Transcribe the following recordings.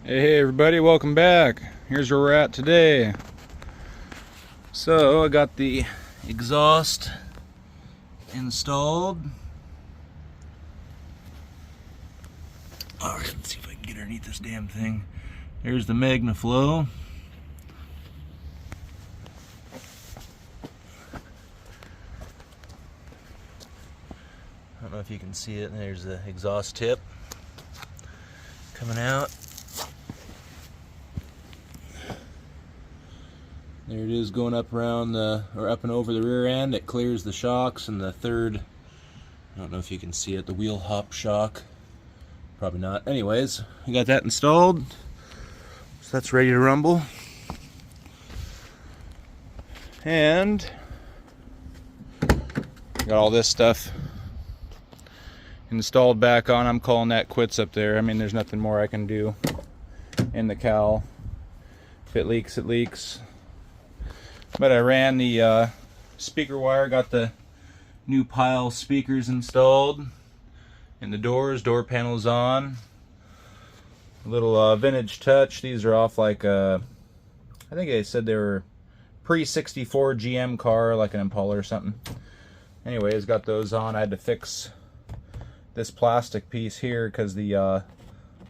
Hey everybody, welcome back. Here's where we're at today. So I got the exhaust installed. Alright, let's see if I can get underneath this damn thing. There's the MagnaFlow. I don't know if you can see it. There's the exhaust tip coming out. There it is going up around or up and over the rear end. It clears the shocks and the third, I don't know if you can see it, the wheel hop shock. Probably not. Anyways, we got that installed. So that's ready to rumble. And got all this stuff installed back on. I'm calling that quits up there. I mean, there's nothing more I can do in the cowl. If it leaks, it leaks. But I ran the speaker wire, got the new pile speakers installed, and the door panels on. A little vintage touch. These are off like I think they said they were pre-64 GM car, like an Impala or something. Anyways, got those on. I had to fix this plastic piece here because the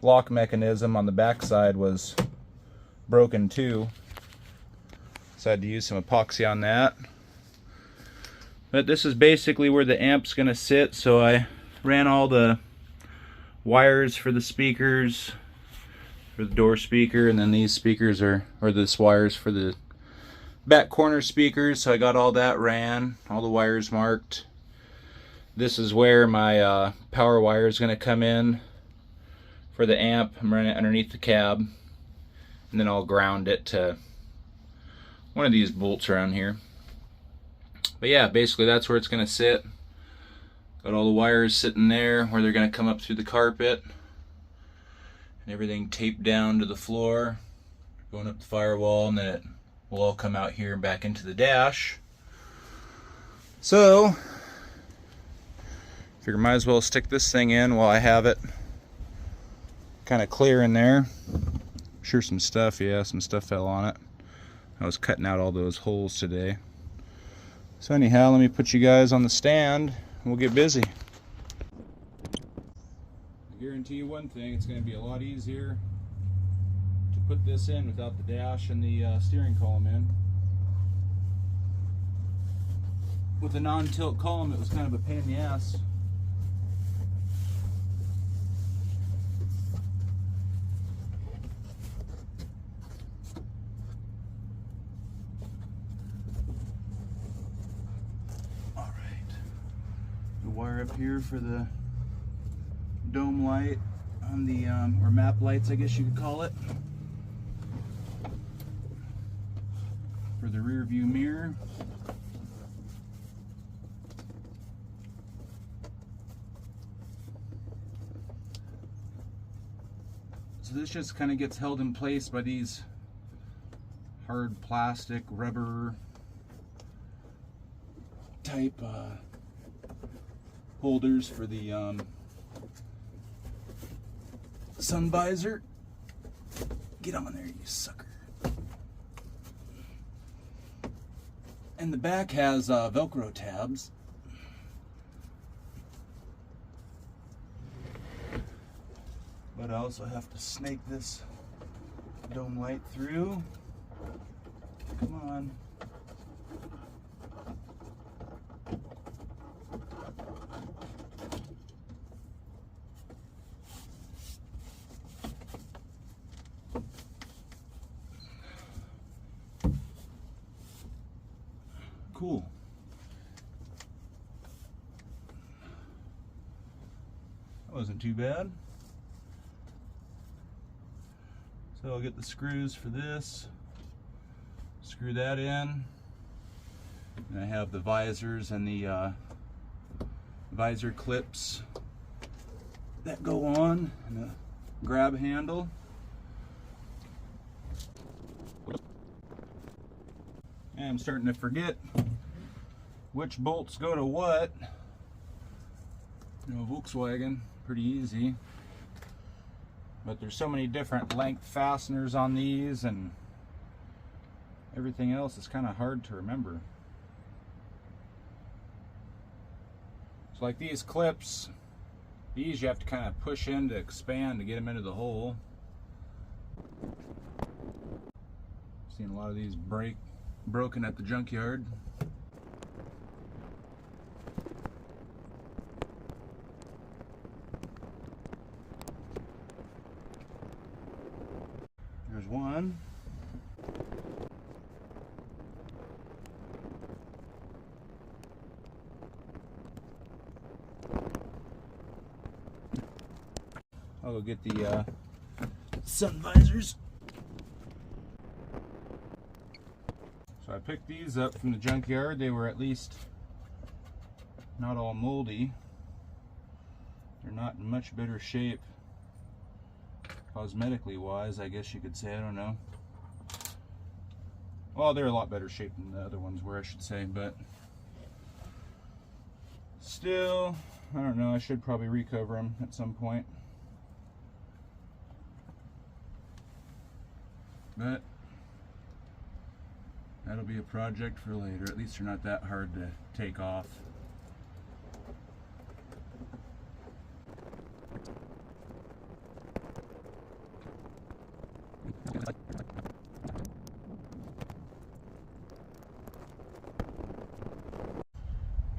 lock mechanism on the back side was broken too. So I had to use some epoxy on that. But this is basically where the amp's gonna sit. So I ran all the wires for the speakers, for the door speaker, and then these speakers or this wires for the back corner speakers. So I got all that ran, all the wires marked. This is where my power wire is gonna come in for the amp. I'm running it underneath the cab, and then I'll ground it to one of these bolts around here. But yeah, basically that's where it's going to sit. Got all the wires sitting there where they're going to come up through the carpet, and everything taped down to the floor, going up the firewall, and then it will all come out here and back into the dash. So figure might as well stick this thing in while I have it kind of clear in there. Sure, some stuff fell on it. I was cutting out all those holes today. So anyhow, let me put you guys on the stand and we'll get busy. I guarantee you one thing, it's going to be a lot easier to put this in without the dash and the steering column in. With the non-tilt column, it was kind of a pain in the ass. Wire up here for the dome light on the or map lights, I guess you could call it, for the rear view mirror. So this just kind of gets held in place by these hard plastic rubber type holders for the sun visor. Get on there, you sucker. And the back has Velcro tabs. But I also have to snake this dome light through. Come on. Cool. That wasn't too bad. So I'll get the screws for this, screw that in, and I have the visors and the visor clips that go on, and a grab handle. And I'm starting to forget which bolts go to what. You know, Volkswagen, pretty easy. But there's so many different length fasteners on these, and everything else is kind of hard to remember. So like these clips, these you have to kind of push in to expand to get them into the hole. Seen a lot of these broken at the junkyard. There's one. I'll go get the sun visors. So I picked these up from the junkyard. They were at least not all moldy. They're not in much better shape cosmetically wise, I guess you could say. I don't know. Well, they're a lot better shape than the other ones were, I should say, but still, I don't know. I should probably recover them at some point. But that'll be a project for later. At least they're not that hard to take off.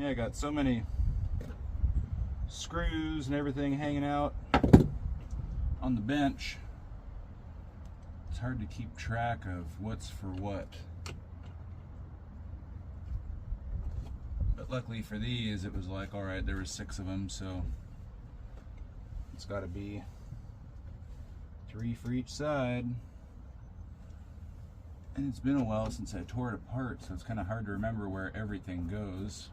Yeah, I got so many screws and everything hanging out on the bench. It's hard to keep track of what's for what. But luckily for these, it was like, alright, there were 6 of them, so it's got to be 3 for each side. And it's been a while since I tore it apart, so it's kind of hard to remember where everything goes.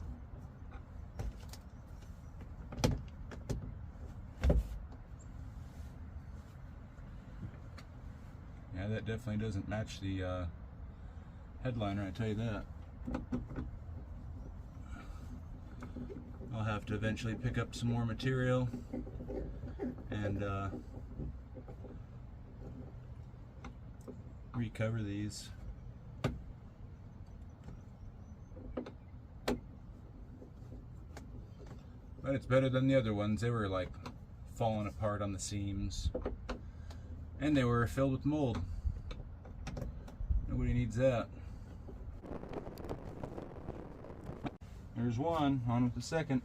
Yeah, that definitely doesn't match the headliner, I tell you that. I'll have to eventually pick up some more material and recover these. But it's better than the other ones. They were like falling apart on the seams. And they were filled with mold. Nobody needs that. There's one, on with the second.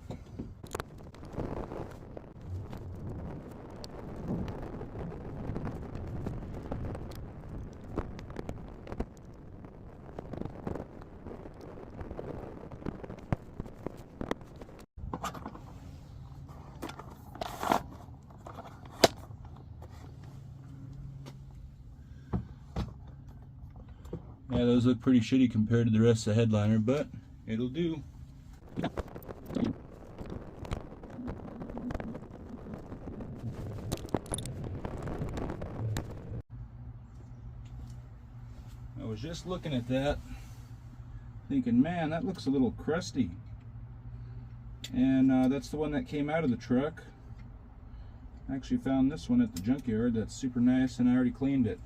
Yeah, those look pretty shitty compared to the rest of the headliner, but it'll do. I was just looking at that, thinking, man, that looks a little crusty. And that's the one that came out of the truck. I actually found this one at the junkyard that's super nice, and I already cleaned it.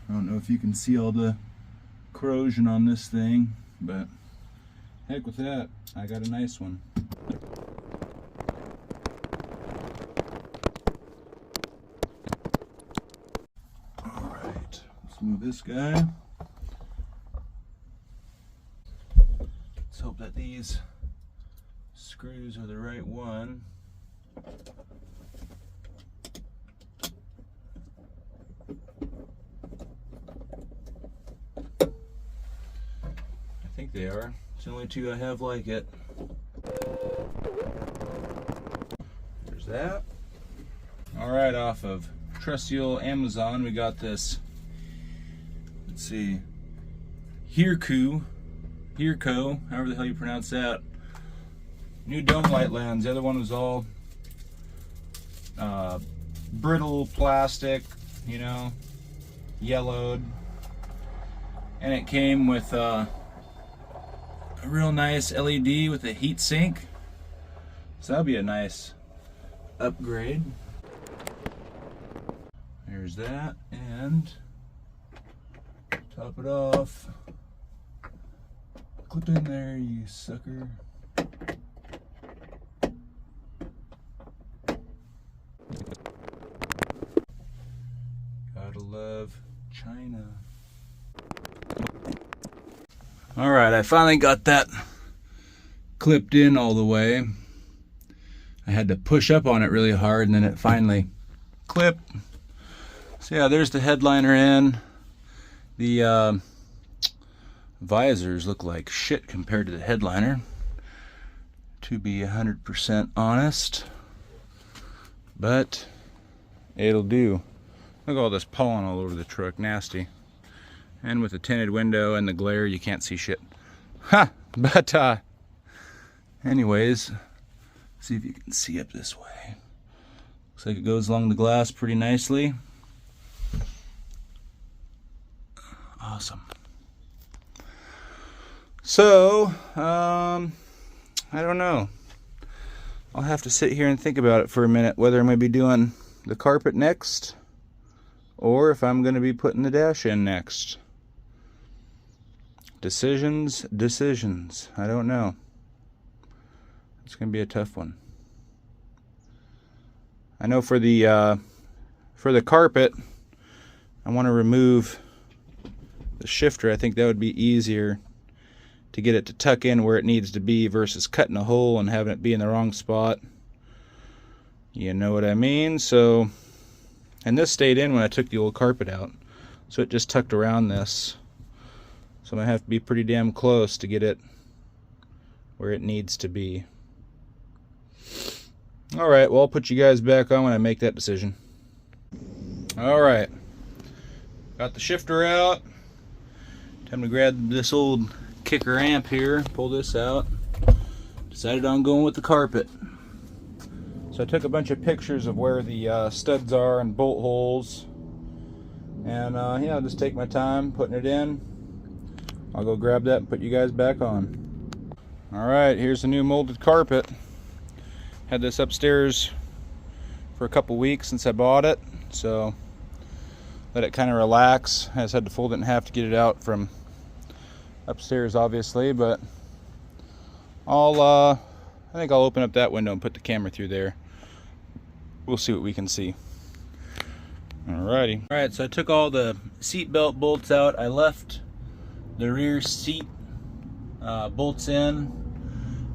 I don't know if you can see all the corrosion on this thing, but heck with that, I got a nice one. Alright, let's move this guy. Let's hope that these screws are the right one. I think they are. It's the only 2 I have like it. There's that. Alright, off of trusty old Amazon, we got this, let's see, Hirco, however the hell you pronounce that. New dome light lens. The other one was all brittle plastic, you know, yellowed. And it came with a real nice LED with a heat sink. So that'll be a nice upgrade. There's that, and top it off. Clip in there, you sucker. Gotta love China. Alright, I finally got that clipped in all the way. I had to push up on it really hard and then it finally clipped. So yeah, there's the headliner in. The visors look like shit compared to the headliner, to be 100% honest, but it'll do. Look at all this pollen all over the truck, nasty. And with the tinted window and the glare, you can't see shit. Ha! But anyways, see if you can see up this way. Looks like it goes along the glass pretty nicely. Awesome. So, I don't know. I'll have to sit here and think about it for a minute, whether I'm going to be doing the carpet next, or if I'm going to be putting the dash in next. Decisions. I don't know. It's going to be a tough one. I know for the carpet, I want to remove the shifter. I think that would be easier to get it to tuck in where it needs to be versus cutting a hole and having it be in the wrong spot. You know what I mean? So, and this stayed in when I took the old carpet out, so it just tucked around this. So I'm going to have to be pretty damn close to get it where it needs to be. Alright, well, I'll put you guys back on when I make that decision. Alright, got the shifter out. Time to grab this old kicker amp here, pull this out. Decided on going with the carpet. So I took a bunch of pictures of where the studs are and bolt holes. And yeah, I'll just take my time putting it in. I'll go grab that and put you guys back on. Alright, here's the new molded carpet. Had this upstairs for a couple weeks since I bought it, so let it kind of relax. I just had to fold it in half to get it out from upstairs, obviously, but I think I'll open up that window and put the camera through there. We'll see what we can see. Alrighty. Alright, so I took all the seat belt bolts out. I left the rear seat bolts in.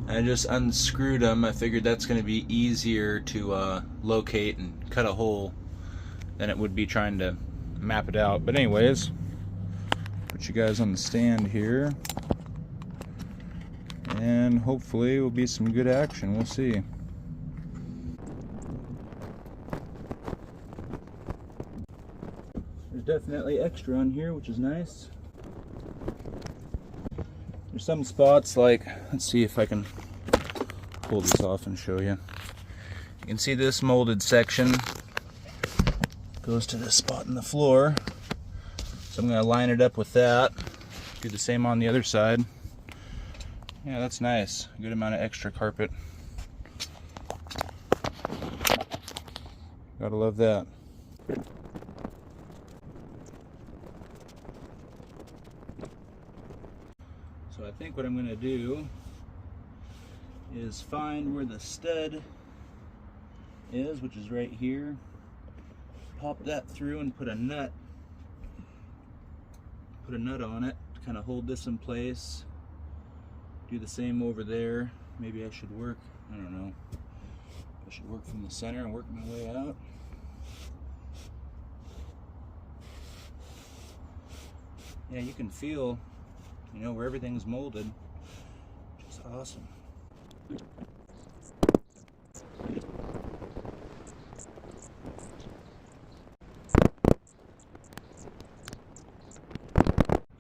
I just unscrewed them. I figured that's going to be easier to locate and cut a hole than it would be trying to map it out. But anyways, put you guys on the stand here, and hopefully it will be some good action. We'll see. There's definitely extra on here, which is nice. There's some spots like, let's see if I can pull this off and show you. You can see this molded section goes to this spot in the floor. So I'm going to line it up with that. Do the same on the other side. Yeah, that's nice. Good amount of extra carpet. Gotta love that. So I think what I'm going to do is find where the stud is, which is right here. Pop that through and put a nut on it to kind of hold this in place. Do the same over there. Maybe I should work, I don't know, I should work from the center and work my way out. Yeah, you can feel, you know, where everything's molded, which is awesome.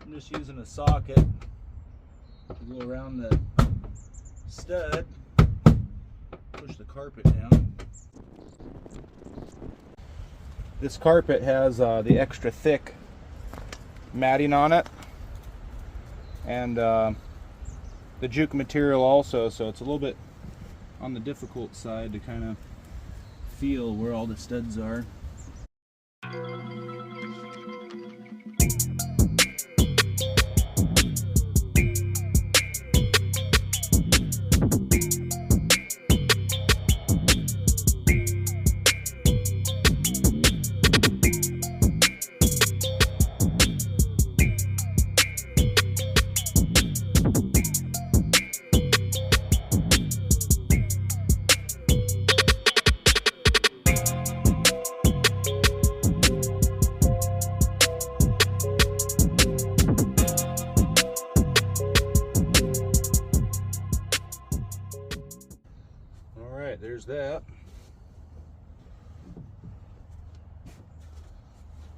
I'm just using a socket to go around the stud, push the carpet down. This carpet has the extra thick matting on it, and the juke material also, so it's a little bit on the difficult side to kind of feel where all the studs are.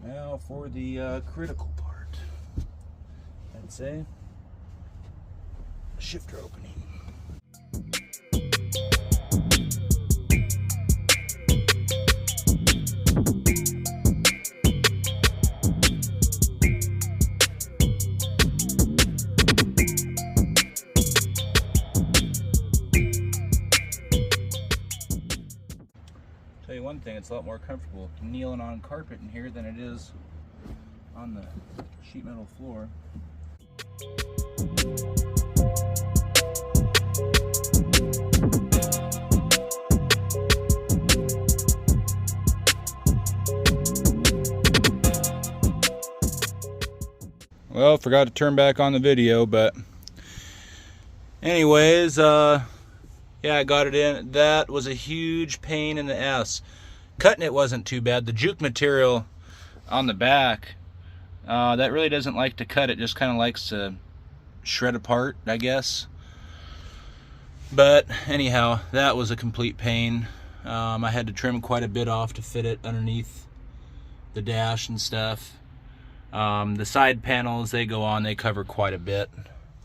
Now for the critical part, I'd say shifter opening. Tell you one thing, it's a lot more comfortable kneeling on carpet in here than it is on the sheet metal floor. Well, forgot to turn back on the video, but anyways, yeah, I got it in. That was a huge pain in the ass. Cutting it wasn't too bad. The juke material on the back, that really doesn't like to cut. It just kind of likes to shred apart, I guess. But anyhow, that was a complete pain. I had to trim quite a bit off to fit it underneath the dash and stuff. The side panels, they go on, they cover quite a bit.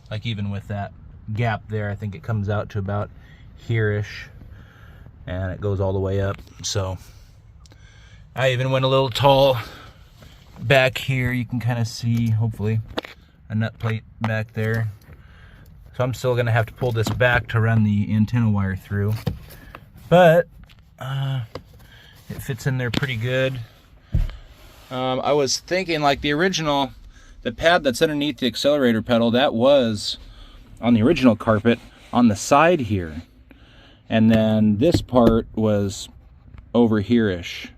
Like even with that gap there, I think it comes out to about here-ish, and it goes all the way up. So I even went a little tall back here. You can kind of see, hopefully, a nut plate back there. So I'm still gonna have to pull this back to run the antenna wire through, but it fits in there pretty good. I was thinking, like, the pad that's underneath the accelerator pedal, that was on the original carpet on the side here, and then this part was over here-ish.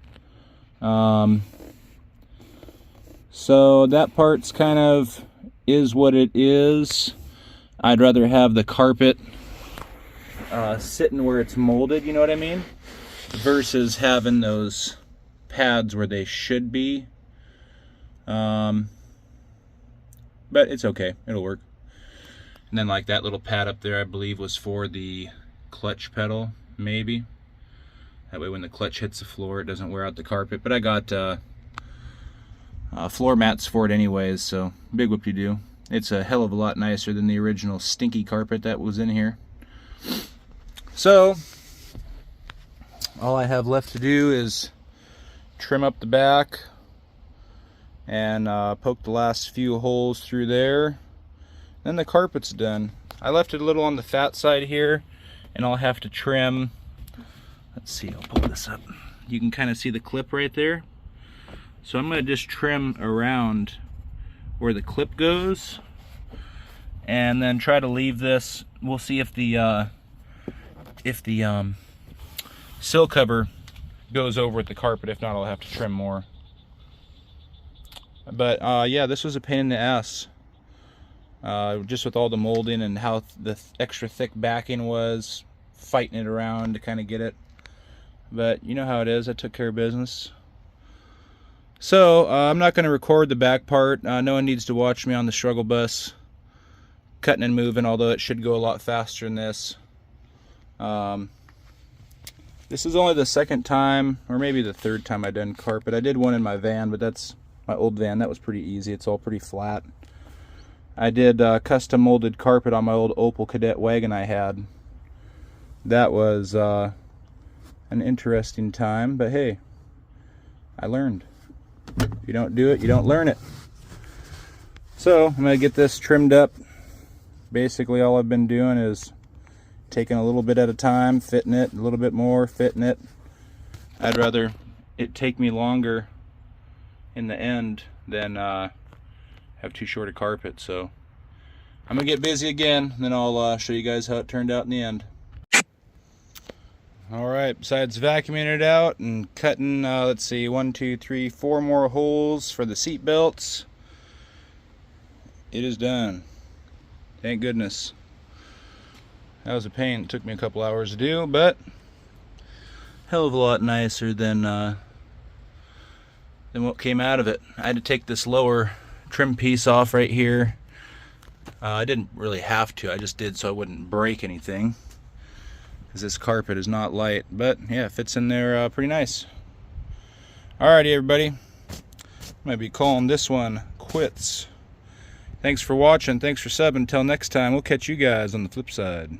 So that part's kind of is what it is. I'd rather have the carpet sitting where it's molded, you know what I mean, versus having those pads where they should be. But it's okay, it'll work. And then like that little pad up there, I believe was for the clutch pedal, maybe. That way when the clutch hits the floor, it doesn't wear out the carpet. But I got floor mats for it anyways, so big whoop-de-doo. It's a hell of a lot nicer than the original stinky carpet that was in here. So all I have left to do is trim up the back and poke the last few holes through there. Then the carpet's done. I left it a little on the fat side here, and I'll have to trim. Let's see, I'll pull this up. You can kind of see the clip right there. So I'm going to just trim around where the clip goes, and then try to leave this. We'll see if the sill cover goes over with the carpet. If not, I'll have to trim more. But yeah, this was a pain in the ass. Just with all the molding and how the extra thick backing was, fighting it around to kind of get it. But you know how it is, I took care of business. So I'm not going to record the back part. No one needs to watch me on the struggle bus cutting and moving, although it should go a lot faster than this. This is only the second time, or maybe the third time I've done carpet. I did one in my van, but that's my old van. That was pretty easy. It's all pretty flat. I did custom molded carpet on my old Opel Kadett wagon I had. That was an interesting time, but hey, I learned. If you don't do it, you don't learn it. So I'm going to get this trimmed up. Basically all I've been doing is taking a little bit at a time, fitting it, a little bit more, fitting it. I'd rather it take me longer in the end than have too short a carpet. So I'm gonna get busy again, and then I'll show you guys how it turned out in the end. Alright, besides vacuuming it out and cutting, let's see, 1, 2, 3, 4 more holes for the seat belts, it is done. Thank goodness. That was a pain. It took me a couple hours to do, but hell of a lot nicer than what came out of it. I had to take this lower trim piece off right here. I didn't really have to, I just did so I wouldn't break anything, because this carpet is not light. But yeah, it fits in there pretty nice. Alrighty everybody, Might be calling this one quits. Thanks for watching. Thanks for subbing. Until next time, we'll catch you guys on the flip side.